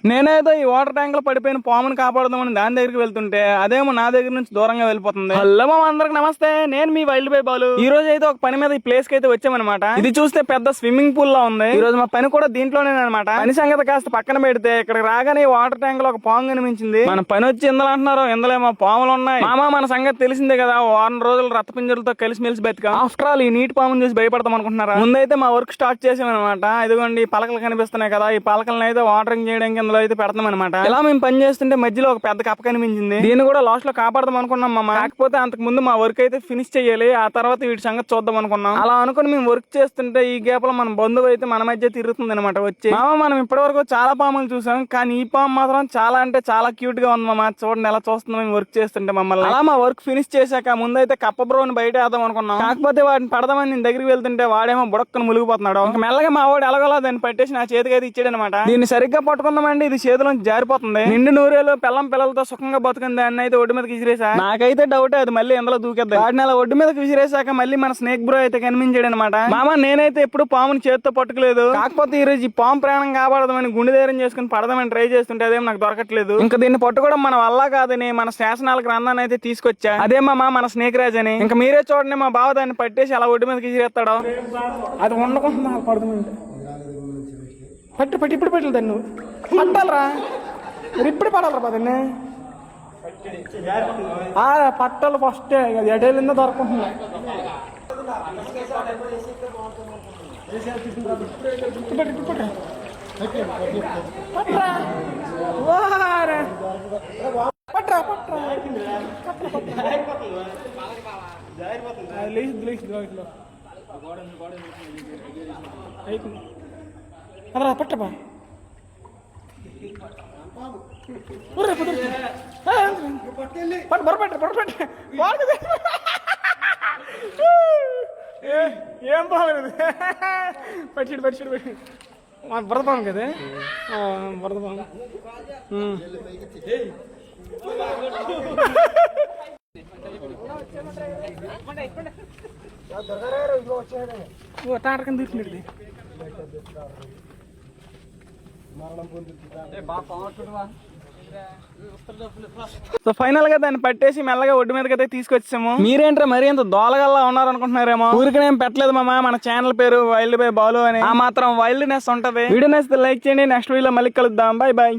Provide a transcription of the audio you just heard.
నేనైతే ఈ water tank లో పడిపోయిన పాముని కాపాడదామని దాని దగ్గరికి వెళ్తుంటే అదేమో నా దగ్గర నుంచి దూరంగా వెళ్ళిపోతుంది. హలో మామ, అందరికి నమస్తే. నేను మీ వైల్డ్ బై బాలు. ఈ రోజు అయితే ఒక పని మీద ఈ ప్లేస్ కి అయితే వచ్చామన్నమాట. ఇది చూస్తే పెద్ద స్విమ్మింగ్ పూల్ లా ఉంది. ఈ రోజు మా పని కూడా దీంట్లోనే అనమాట. పని సంగతి కాస్త పక్కన పెడితే ఇక్కడ రాగానే వాటర్ ట్యాంక్ లో ఒక పాము కనిపించింది. మన పని వచ్చి ఇందలు అంటున్నారు, ఇందలేమో పాములు ఉన్నాయి. మామ మన సంగతి తెలిసిందే కదా, వారం రోజులు రక్తపింజలతో కలిసిమెలిసి బతికా. ఆఫ్టర్ ఆల్ ఈ నీటి పాముని చూసి భయపడతాం అనుకుంటున్నారా? ముందైతే మా వర్క్ స్టార్ట్ చేసామన్నమాట. ఇదిగోండి పలకలు కనిపిస్తున్నాయి కదా, ఈ పలకలను అయితే వాటరింగ్ చేయడానికి ఇందులో అయితే పెడతాం అనమాట. ఇలా మేము పని చేస్తుంటే మధ్యలో ఒక పెద్ద కప్ప కనిపించింది. దీన్ని కూడా లాస్ట్ లో కాపాడదాం అనుకున్నాం మామ. కాకపోతే అంతకు ముందు మా వర్క్ అయితే ఫినిష్ చేయాలి, ఆ తర్వాత వీటి సంగతి చూద్దాం అనుకున్నాం. అలా అనుకుని మేము వర్క్ చేస్తుంటే ఈ గ్యాప్ లో మన బంధువు అయితే మన మధ్య తిరుగుతుంది అనమాట వచ్చి. మామ మనం ఇప్పటి వరకు చాలా పాములు చూసాం, కానీ ఈ పాము మాత్రం చాలా అంటే చాలా క్యూట్ గా ఉంది మామ. చూడండి ఎలా చూస్తున్నాం మేము వర్క్ చేస్తుంటే మమ్మల్ని. అలా మా వర్క్ ఫినిష్ చేశాక ముందైతే కప్ప బ్రోని బయట వేద్దాం అనుకున్నాం. కాకపోతే వాటిని పడదామని నేను దగ్గరికి వెళ్తుంటే వాడేమో బుడక్కను మునిగిపోతున్నాడు. ఇంకా మెల్లగా మా వాడు ఎలాగోలా దాన్ని పట్టేసి నా చేతికి అయితే ఇచ్చాడు అనమాట. దీన్ని సరిగ్గా పట్టుకుందామండి ఇది చేతిలోంచి జారిపోతుంది. నిండు నూరేళ్ళు పిల్లలతో సుఖంగా బతుకుంది అని అయితే ఒడ్డు మీదకి విసిరేసా. నాకైతే డౌట్ అది మళ్ళీ ఎందులో దూకేద్దాం. వాడిని అలా ఒడ్డు మీదకి విసిరేసాక మళ్ళీ మన స్నేక్ బ్రో అయితే కనిపించాడు అనమాట. మామ నేనైతే ఎప్పుడు పాముని చేతితో పట్టుకోలేదు, కాకపోతే ఈ రోజు ఈ పాము ప్రాణం కాపాడదామని గుండె ధైర్యం చేసుకుని పడదామని ట్రై చేస్తుంటే అదేం నాకు దొరకట్లేదు. ఇంకా దీన్ని పట్టుకోవడం మన వల్ల కాదని మన శాసనాల గ్రంథాన్ని అయితే తీసుకొచ్చా. అదే మామ మన స్నేక్ రాజ్ అని. ఇంకా మీరే చూడండి మా బావ దాన్ని పట్టేసి అలా ఒడ్డు మీదకి విసిరేస్తాడు. అది వండుకుంటున్నా పడుతుంది. పట్టి ఇప్పుడు పెట్టాలి దాన్ని, నువ్వు పట్టాలరా, మీరు ఇప్పుడు పడాలరా పదండి. పట్టాలి ఫస్ట్, అది ఎడేళ్ళిందో దొరకుంటున్నా. పట్రా పట్రా అదరా పట్టబా. ఏం బాగలేదు, పట్టిడు బురద పాము కదా, బురద పాము. తాటకం తీసుకునేది. సో ఫైనల్ గా దాన్ని పట్టేసి మెల్లగా ఒడ్డు మీదకి అయితే తీసుకొచ్చాము. మీరేంట్రా మరీ ఎంత దోలగల్లా ఉన్నారు అనుకుంటున్నారేమో. ఊరికనేం పెట్టలేదు మామ, మన ఛానల్ పేరు వైల్డ్ బై బాలు అని. ఆ మాత్రం వైల్డ్నెస్ ఉంటది. వీడియో నచ్చితే లైక్ చేయండి. నెక్స్ట్ వీడియోలో మళ్ళీ కలుద్దాం. By by.